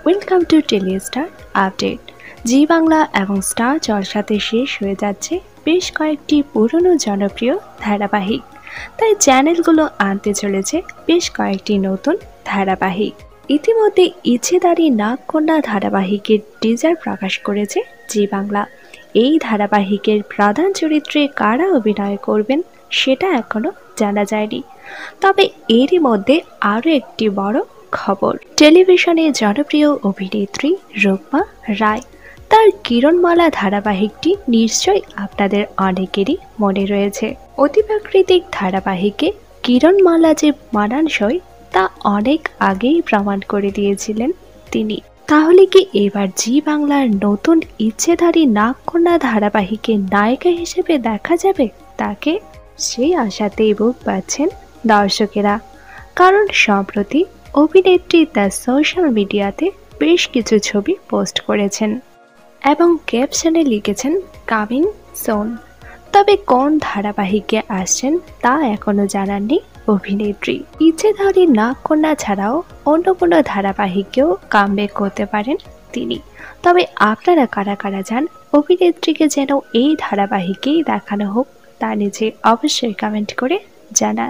Welcome to Telestar update. Zee Bangla এবং star জলসাতে শেষ হয়ে যাচ্ছে বেশ কয়েকটি পুরনো জনপ্রিয় ধারাবাহিক, তাই চ্যানেলগুলো আনতে চলেছে বেশ কয়েকটি নতুন ধারাবাহিক। ইতিমধ্যে ইচ্ছেদারি নাগকন্যা ধারাবাহিকের টিজার প্রকাশ করেছে জি বাংলা। এই ধারাবাহিকের প্রধান চরিত্রে কারা অভিনয় করবেন সেটা এখনো জানা যায়নি, তবে এরই মধ্যে আরও একটি বড় খবর। টেলিভিশনে জনপ্রিয় অভিনেত্রী রুকমা রায়, তার কিরণমালা ধারাবাহিকটি নিশ্চয়ই আপনাদের অনেকেরই মনে রয়েছে। অতিপ্রাকৃতিক ধারাবাহিকে কিরণমালা যে মানানসই তা অনেক আগেই প্রমাণ করে দিয়েছিলেন তিনি। তাহলে কি এবার জি বাংলার নতুন ইচ্ছেধারী নাগকন্যা ধারাবাহিকে নায়িকা হিসেবে দেখা যাবে তাকে? সেই আশাতেই বুক পাচ্ছেন দর্শকেরা, কারণ সম্প্রতি অভিনেত্রী তার সোশ্যাল মিডিয়াতে বেশ কিছু ছবি পোস্ট করেছেন এবং ক্যাপশনে লিখেছেন কামিং সোন। তবে কোন ধারাবাহিকে আসছেন তা এখনো জানাননি অভিনেত্রী। ইচ্ছেধারী নাগকন্যা ছাড়াও অন্য কোনো ধারাবাহিকেও কামব্যাক করতে পারেন তিনি। তবে আপনারা কারা কারা চান অভিনেত্রীকে যেন এই ধারাবাহিকেই দেখানো হোক তা নিচে অবশ্যই কমেন্ট করে জানান।